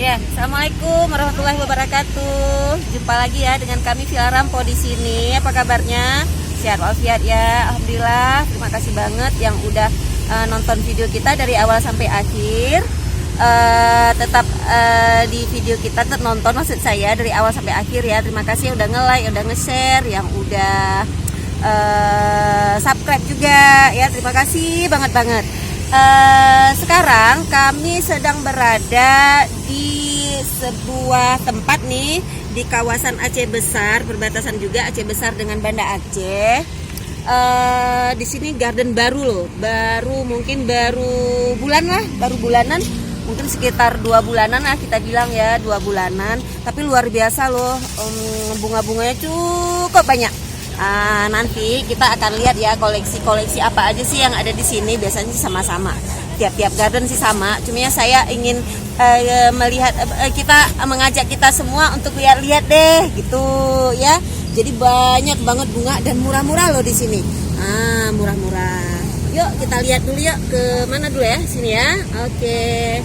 Ya, assalamualaikum warahmatullahi wabarakatuh. Jumpa lagi ya dengan kami Villa Rampo di sini. Apa kabarnya? Sehat walafiat ya. Alhamdulillah. Terima kasih banget yang udah nonton video kita dari awal sampai akhir. Tetap di video kita nonton, maksud saya dari awal sampai akhir ya. Terima kasih yang udah nge-like, udah nge-share, yang udah subscribe juga ya. Terima kasih banget. Sekarang kami sedang berada di sebuah tempat nih di kawasan Aceh Besar, perbatasan juga Aceh Besar dengan Banda Aceh. Di sini garden baru loh, mungkin baru bulanan, mungkin sekitar 2 bulanan lah kita bilang ya, 2 bulanan. Tapi luar biasa loh, bunga-bunganya cukup banyak. Nanti kita akan lihat ya koleksi apa aja sih yang ada di sini. Biasanya sih sama-sama, tiap garden sih sama. Cuma ya saya ingin melihat, kita mengajak kita semua untuk lihat-lihat deh gitu ya. Jadi banyak banget bunga dan murah-murah loh di sini. Murah-murah. Yuk kita lihat dulu yuk, ke mana dulu ya, sini ya. Oke.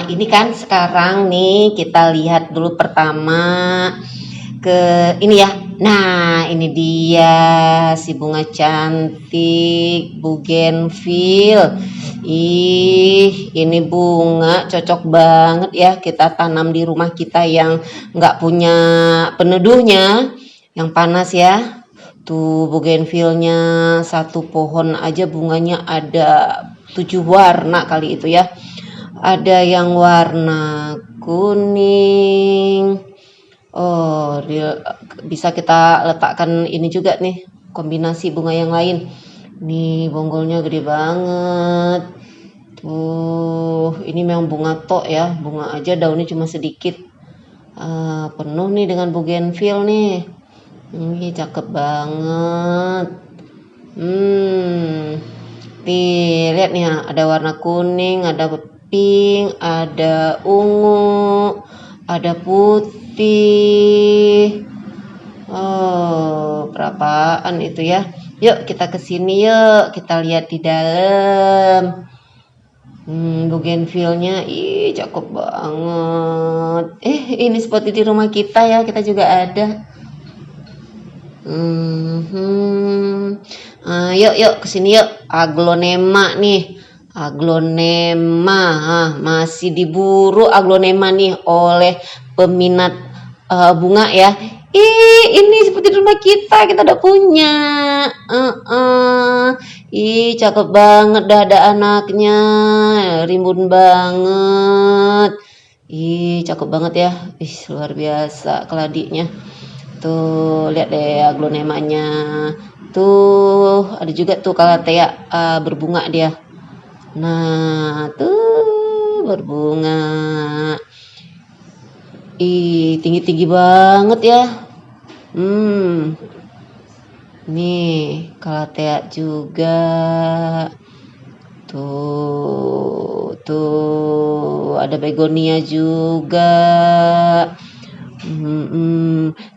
Ini kan sekarang nih kita lihat dulu pertama ke ini ya. Nah, ini dia si bunga cantik bougainville. Ini bunga cocok banget ya kita tanam di rumah kita yang nggak punya peneduhnya, yang panas ya. Tuh bougainville-nya, satu pohon aja bunganya ada 7 warna kali itu ya. Ada yang warna kuning. Bisa kita letakkan ini juga nih, kombinasi bunga yang lain. Nih bonggolnya gede banget. Tuh, ini memang bunga tok ya, bunga aja daunnya cuma sedikit. Penuh nih dengan bougainville nih. Ini cakep banget. Nih, lihat nih, ada warna kuning, ada pink, ada ungu, ada putih. Berapaan itu ya? Yuk kita kesini yuk, kita lihat di dalam. Bougainville-nya, cakep banget. Ini seperti di rumah kita ya, kita juga ada. Yuk kesini yuk. Aglonema nih. Aglonema, masih diburu aglonema nih oleh peminat bunga ya. Ini seperti di rumah kita udah punya. Cakep banget, dah ada anaknya, rimbun banget. Cakep banget ya. Luar biasa keladinya. Tuh, lihat deh aglonemanya. Tuh, ada juga tuh calathea berbunga dia. Nah, tuh berbunga. Tinggi-tinggi banget ya. Nih, calathea juga. Tuh, ada begonia juga.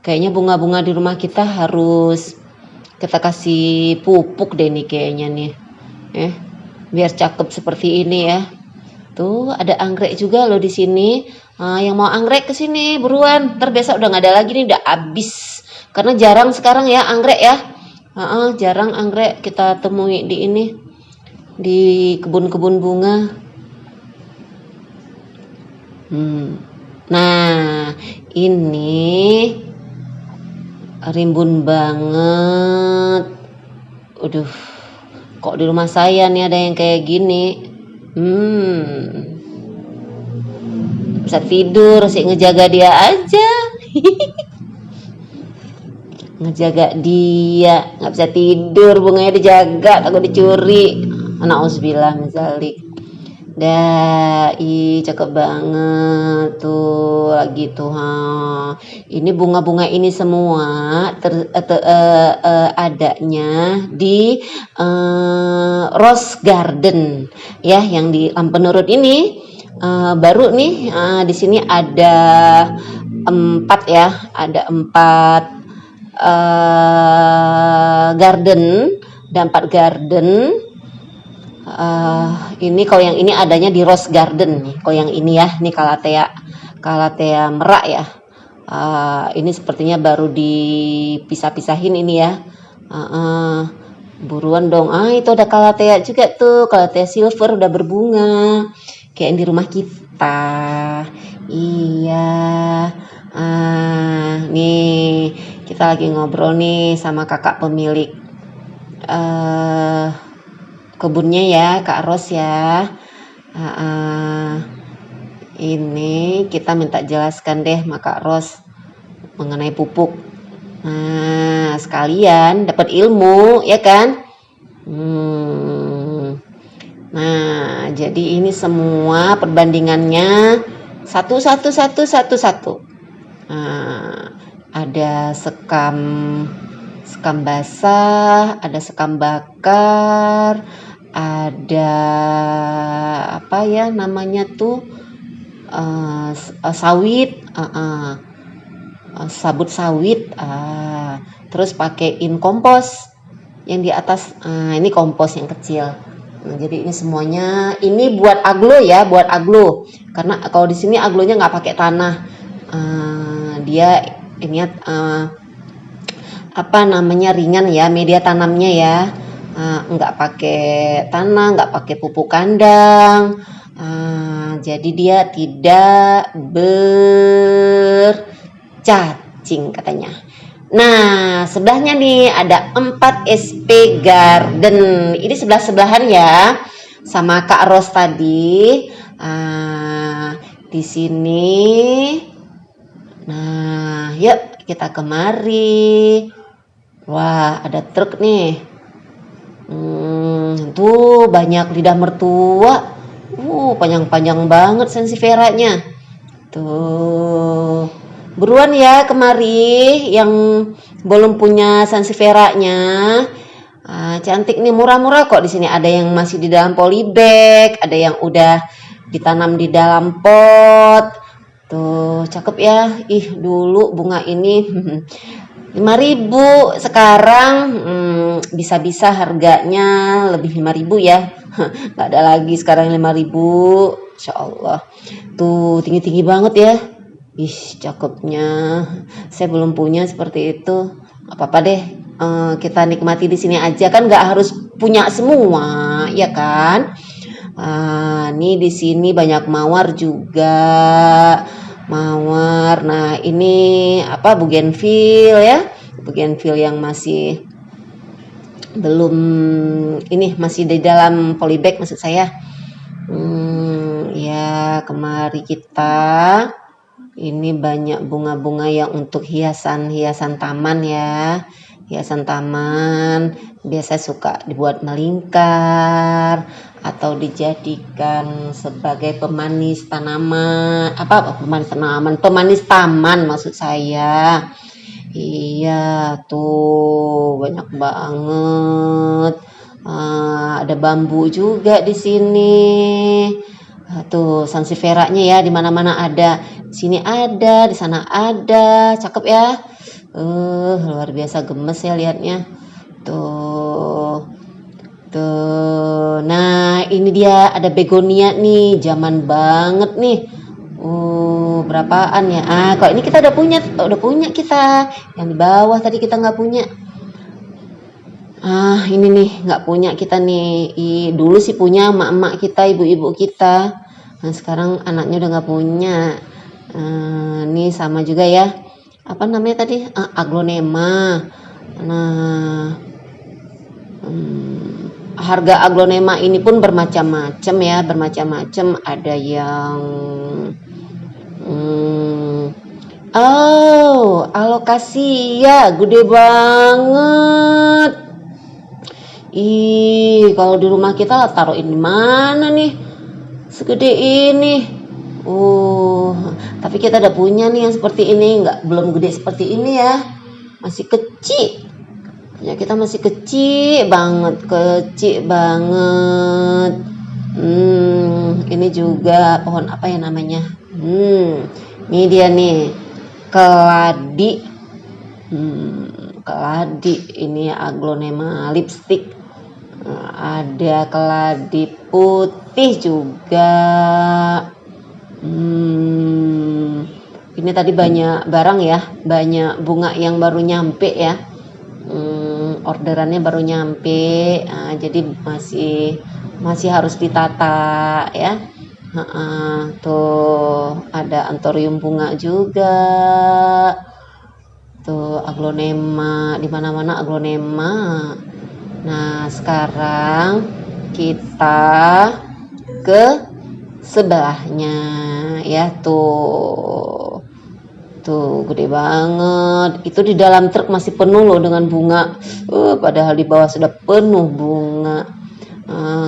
Kayaknya bunga-bunga di rumah kita harus kita kasih pupuk deh nih kayaknya nih. Biar cakep seperti ini ya. Tuh, ada anggrek juga loh di sini. Yang mau anggrek ke sini buruan. Ntar besok udah nggak ada lagi nih, udah habis. Karena jarang sekarang ya anggrek ya. Jarang anggrek kita temui di ini, di kebun-kebun bunga. Nah, ini rimbun banget. Kok di rumah saya nih ada yang kayak gini. Bisa tidur, sih ngejaga dia aja. ngejaga dia, nggak bisa tidur, bunganya dijaga, takut dicuri. Nauzubillah min dzalik. Dah, cakep banget tuh lagi tuh. Ini bunga-bunga ini semua adanya di Rose Garden ya, yang di Lampenurut ini baru nih. Di sini ada 4 ya, ada 4 garden, dan 4 garden. Ini kalau yang ini adanya di Rose Garden nih. Kalau yang ini ya, nih Calathea merak ya. Ini sepertinya baru dipisah-pisahin ini ya. Buruan dong. Itu ada Calathea juga tuh, Calathea silver udah berbunga. Kayak yang di rumah kita. Iya. Nih kita lagi ngobrol nih sama kakak pemilik kebunnya ya, Kak Ros ya. Ini kita minta jelaskan deh sama Kak Ros mengenai pupuk. Sekalian dapat ilmu ya kan. Nah, jadi ini semua perbandingannya satu. Ada sekam basah, ada sekam bakar, ada apa ya namanya tuh, sawit, sabut sawit, terus pakein kompos yang di atas. Ini kompos yang kecil. Jadi ini semuanya ini buat aglo ya, buat aglo. Karena kalau di sini aglonya nggak pakai tanah, dia ini apa namanya ringan ya, media tanamnya ya, nggak pakai tanah, nggak pakai pupuk kandang. Jadi dia tidak bercacing katanya. Nah, sebelahnya nih ada 4 SP Garden. Ini sebelah-sebelahan ya sama Kak Ros tadi. Di sini. Nah, yuk kita kemari. Wah, ada truk nih. Tuh banyak lidah mertua. Panjang-panjang banget sansevieranya. Tuh. Buruan ya kemari yang belum punya sansevieranya. Cantik nih, murah-murah kok di sini. Ada yang masih di dalam polybag, ada yang udah ditanam di dalam pot. Tuh, cakep ya. Dulu bunga ini 5.000, sekarang bisa-bisa harganya lebih 5.000 ya. Gak ada lagi sekarang 5.000. Insyaallah. Tuh, tinggi-tinggi banget ya. Cakepnya. Saya belum punya seperti itu. Apa-apa deh. Kita nikmati di sini aja kan, nggak harus punya semua, ya kan? Nih di sini banyak mawar juga. Mawar. Nah, ini apa? Bougainville ya. Bougainville yang masih belum ini, masih di dalam polybag maksud saya. Ya, kemari kita. Ini banyak bunga-bunga yang untuk hiasan taman ya. Hiasan taman biasa suka dibuat melingkar atau dijadikan sebagai pemanis tanaman. Pemanis taman maksud saya. Iya, tuh banyak banget. Ada bambu juga di sini. Tuh sansevieranya ya, di mana-mana ada. Di sini ada, di sana ada. Cakep ya. Luar biasa gemes ya lihatnya. Tuh. Nah, ini dia ada begonia nih, zaman banget nih. Berapaan ya? Kalau ini kita udah punya kita. Yang di bawah tadi kita nggak punya. Ini nih nggak punya kita nih. Dulu sih punya emak-emak kita, ibu-ibu kita. Nah, sekarang anaknya udah nggak punya. Nih sama juga ya. Apa namanya tadi? Aglonema. Nah, harga aglonema ini pun bermacam-macam ya, bermacam-macam. Ada yang Oh, alokasia gede banget. Ih, kalau di rumah kita lah taruhin di mana nih? Segede ini. Uh, tapi kita udah punya nih yang seperti ini, belum gede seperti ini ya. Masih kecil. Ya kita masih kecil banget. Ini juga pohon apa ya namanya? Ini dia nih, keladi. Keladi ini aglonema lipstick. Ada keladi putih juga. Ini tadi banyak barang ya, banyak bunga yang baru nyampe ya. Orderannya baru nyampe, jadi masih harus ditata ya. Tuh ada antorium bunga juga. Tuh aglonema, di mana-mana aglonema. Nah, sekarang kita ke sebelahnya ya, tuh gede banget. Itu di dalam truk masih penuh loh dengan bunga. Padahal di bawah sudah penuh bunga.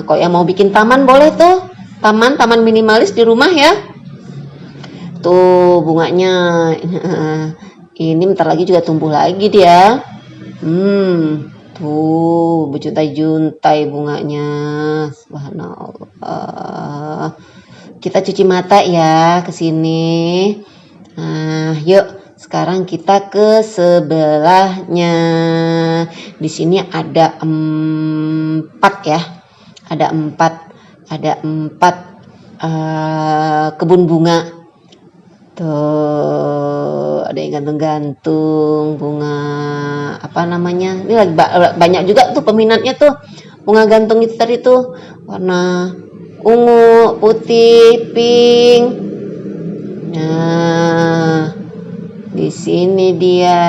Kalau yang mau bikin taman boleh tuh, taman minimalis di rumah ya. Tuh bunganya. Ini bentar lagi juga tumbuh lagi dia. Tuh berjuntai-juntai bunganya. Subhanallah. Kita cuci mata ya ke sini. Nah, yuk sekarang kita ke sebelahnya. Di sini ada 4 ya. Ada 4 kebun bunga. Tuh ada yang gantung-gantung bunga apa namanya, ini lagi banyak juga tuh peminatnya tuh bunga gantung itu tadi tuh, warna ungu, putih, pink. Nah di sini dia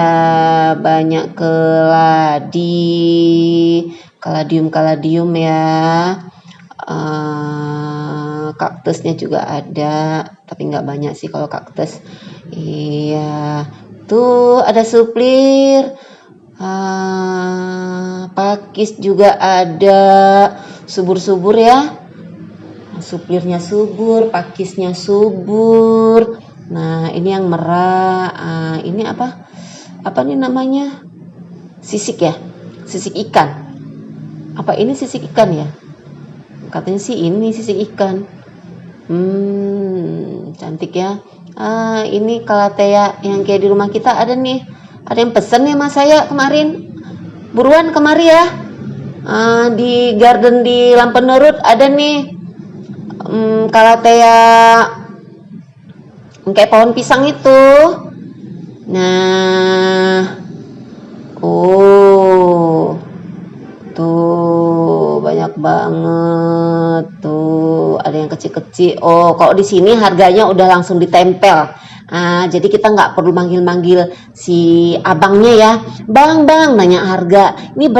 banyak kaladium ya. Kaktusnya juga ada, tapi nggak banyak sih kalau kaktus. Iya, tuh ada suplir, pakis juga ada, subur ya. Suplirnya subur, pakisnya subur. Nah ini yang merah, ini apa nih namanya, sisik ya, sisik ikan. Apa ini sisik ikan ya? Katanya sih ini sisik ikan. Cantik ya. Ini kalatea yang kayak di rumah kita ada nih. Ada yang pesen ya mas saya kemarin. Buruan kemari ya. Di garden di Lampenurut ada nih. Kalatea kayak pohon pisang itu. Nah. Tuh banyak banget tuh, ada yang kecil-kecil. Kalau di sini harganya udah langsung ditempel. Jadi kita nggak perlu manggil-manggil si abangnya ya, bang nanya harga, ini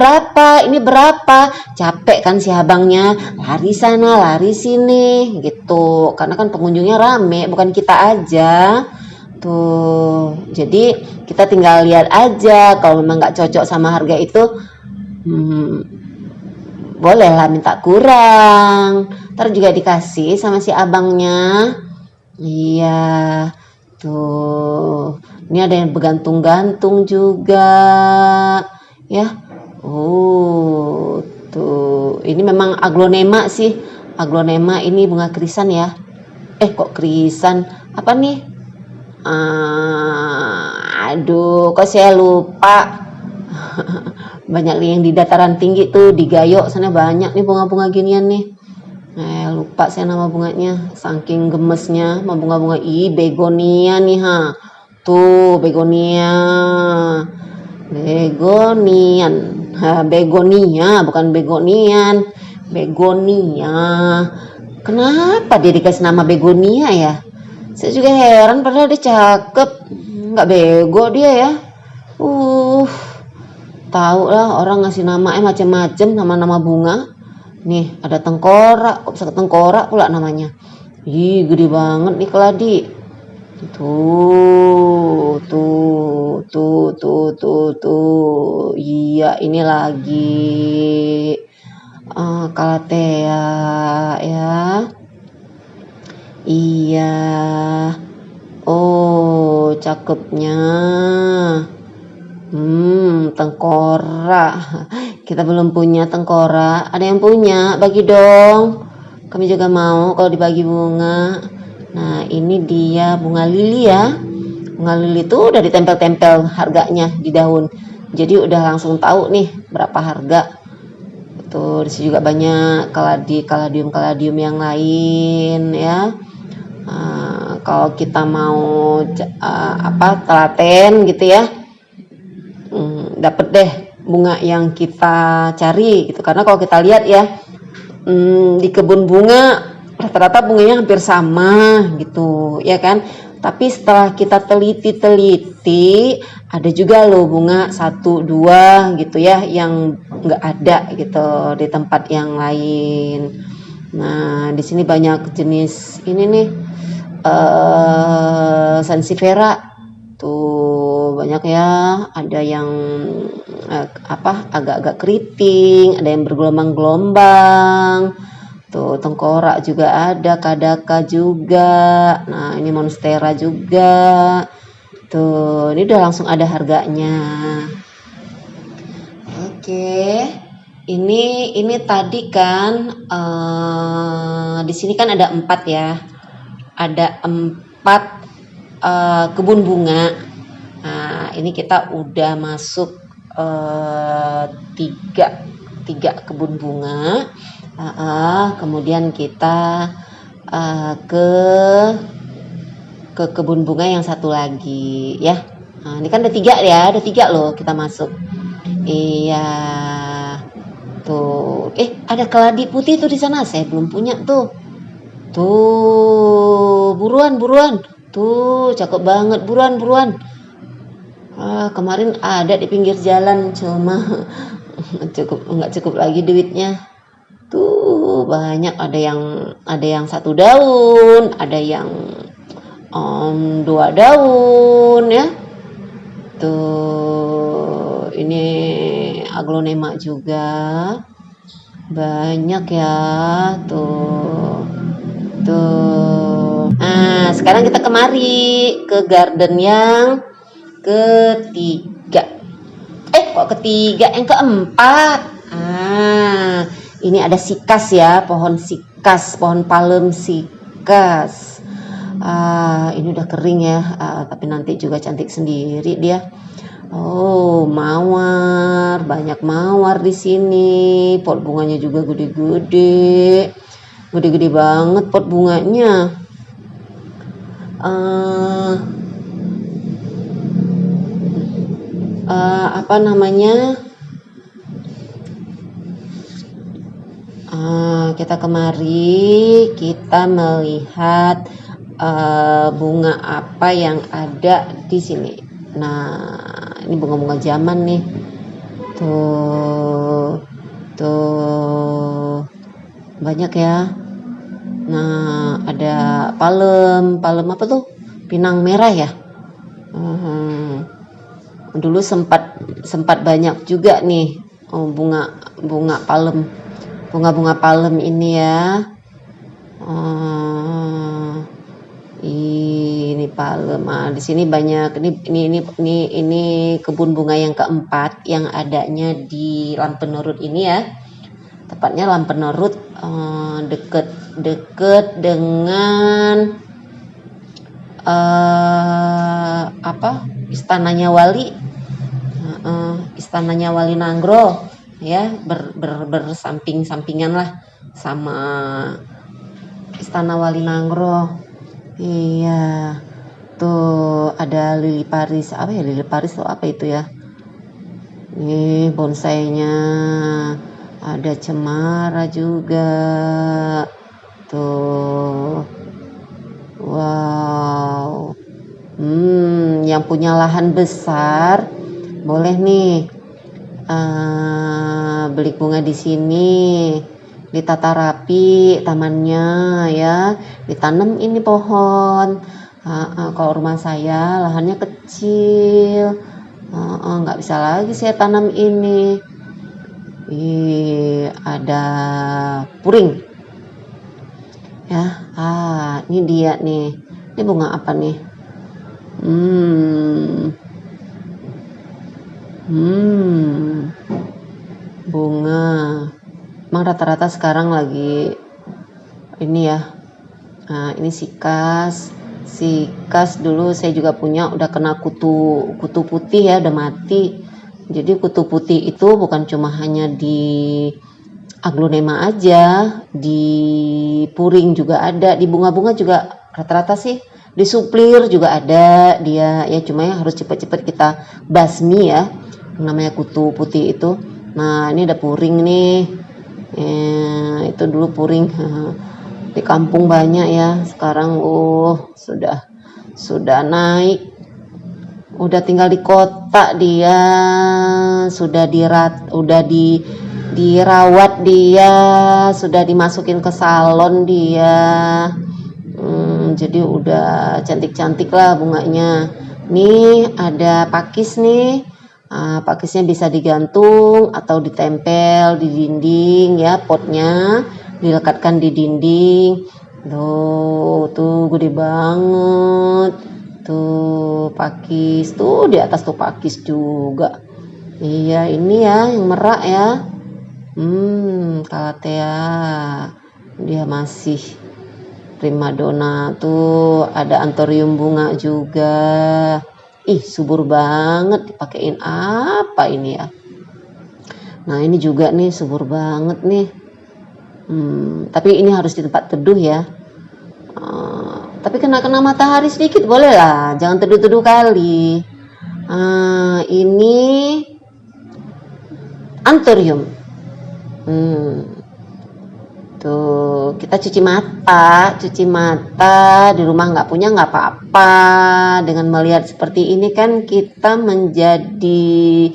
berapa, capek kan si abangnya, lari sana lari sini gitu, karena kan pengunjungnya rame, bukan kita aja tuh. Jadi kita tinggal lihat aja, kalau memang nggak cocok sama harga itu bolehlah minta kurang, ntar juga dikasih sama si abangnya. Iya tuh, ini ada yang bergantung-gantung juga ya. Tuh ini memang aglonema sih, aglonema ini bunga krisan ya. Kok krisan, apa nih, aduh kok saya lupa. Banyak yang di dataran tinggi tuh, di Gayo sana banyak nih bunga-bunga ginian nih. Lupa saya nama bunganya, saking gemesnya sama bunga-bunga. Begonia nih tuh, begonian, begonia bukan begonian, begonia. Kenapa dia dikasih nama begonia ya? Saya juga heran, padahal dia cakep, nggak bego dia ya. Tahu lah orang ngasih nama macam-macam sama nama bunga. Nih ada tengkorak, kok bisa tengkorak pula namanya. Gede banget nih keladi. Tuh. Iya, ini lagi Calathea ya. Iya. Oh, cakepnya. Tengkorak. Kita belum punya tengkorak. Ada yang punya? Bagi dong. Kami juga mau kalau dibagi bunga. Nah, ini dia bunga lili ya. Bunga lili tuh udah ditempel-tempel harganya di daun. Jadi udah langsung tahu nih berapa harga. Tuh, di sini juga banyak kaladium yang lain ya. Kalau kita mau telaten gitu ya, dapat deh bunga yang kita cari gitu. Karena kalau kita lihat ya, di kebun bunga rata-rata bunganya hampir sama gitu ya kan. Tapi setelah kita teliti ada juga loh bunga 1-2 gitu ya yang nggak ada gitu di tempat yang lain. Nah, di sini banyak jenis ini nih, sansevieria tuh banyak ya. Ada yang agak-agak keriting, ada yang bergelombang-gelombang. Tuh tengkorak juga ada, kadaka juga. Nah, ini monstera juga. Tuh, ini udah langsung ada harganya. Oke. Ini tadi kan di sini kan ada 4 ya. Ada 4 kebun bunga. Nah, ini kita udah masuk 3 kebun bunga. Kemudian kita ke kebun bunga yang satu lagi ya. Nah, ini kan ada 3 ya, ada 3 loh kita masuk. Iya. Tuh, ada keladi putih tuh di sana. Saya belum punya tuh. Tuh, buruan. Tuh, cakep banget, buruan. Kemarin ada di pinggir jalan, cuma nggak cukup lagi duitnya. Tuh, banyak, ada yang 1 daun, ada yang 2 daun ya. Tuh, ini aglonema juga. Banyak ya, tuh. Nah, sekarang kita kemari ke garden yang ketiga. Kok ketiga? Yang keempat. Ini ada sikas ya, pohon palem sikas. Ini udah kering ya, tapi nanti juga cantik sendiri dia. Oh, mawar, banyak mawar di sini. Pot bunganya juga gede-gede banget pot bunganya. Kita kemari, kita melihat bunga apa yang ada di sini. Nah, ini bunga-bunga zaman nih. Tuh. Banyak ya. Nah, ada palem apa tuh? Pinang merah ya. Dulu sempat banyak juga nih bunga palem. Bunga-bunga palem ini ya. Ini palem. Di sini banyak. Ini kebun bunga yang keempat yang adanya di Lampenerut ini ya. Tepatnya Lampenerut, deket dengan istananya Wali Nanggro ya, bersamping-sampingan lah sama Istana Wali Nanggro. Iya. Tuh ada lili Paris. Lili Paris tuh apa itu ya? Nih bonsainya. Ada cemara juga. Tuh. Wow. Yang punya lahan besar boleh nih beli bunga di sini, ditata rapi tamannya ya, ditanam ini pohon Kalau rumah saya lahannya kecil, nggak bisa lagi saya tanam ini. Ada puring ya. Ini dia nih. Ini bunga apa nih? Bunga. Emang rata-rata sekarang lagi ini ya. Ini sikas. Sikas dulu saya juga punya, udah kena kutu putih ya, udah mati. Jadi kutu putih itu bukan cuma hanya di aglonema aja, di puring juga ada, di bunga-bunga juga rata-rata sih, di suplir juga ada dia ya, cuma ya harus cepat-cepat kita basmi ya, namanya kutu putih itu. Nah ini ada puring nih, itu dulu puring di kampung banyak ya, sekarang sudah naik, udah tinggal di kota dia, sudah dirawat dia, sudah dimasukin ke salon dia, jadi udah cantik-cantik lah bunganya. Nih ada pakis nih, pakisnya bisa digantung atau ditempel di dinding ya, potnya dilekatkan di dinding. Tuh gede banget. Tuh pakis, tuh di atas tuh pakis juga. Iya ini ya yang merak ya. Kalatea dia masih primadona. Tuh ada anthurium bunga juga. Subur banget, dipakein apa ini ya. Nah ini juga nih subur banget nih. Tapi ini harus di tempat teduh ya. Tapi kena matahari sedikit boleh lah, jangan teduh-teduh kali. Ini anthurium. Tuh kita cuci mata di rumah, nggak punya nggak apa-apa. Dengan melihat seperti ini kan kita menjadi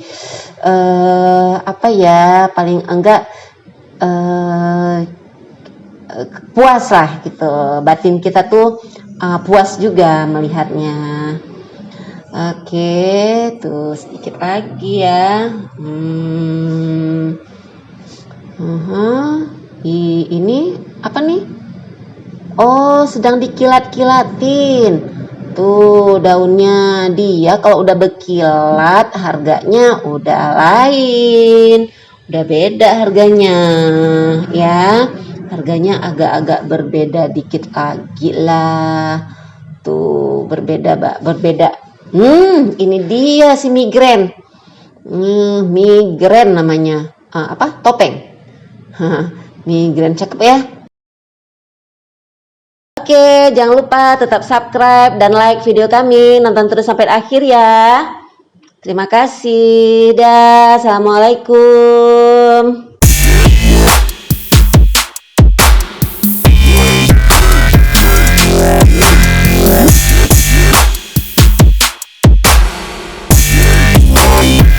paling enggak puas lah gitu, batin kita tuh puas juga melihatnya. Oke, tuh sedikit lagi ya. Ini apa nih? Sedang dikilat-kilatin. Tuh daunnya dia kalau udah berkilat harganya udah lain, udah beda harganya ya. Harganya agak-agak berbeda dikit lagi lah. Tuh berbeda. Ini dia si migren. Migren namanya. Topeng. Migren cakep ya. Oke, jangan lupa tetap subscribe dan like video kami. Nonton terus sampai akhir ya. Terima kasih. Dah, assalamualaikum.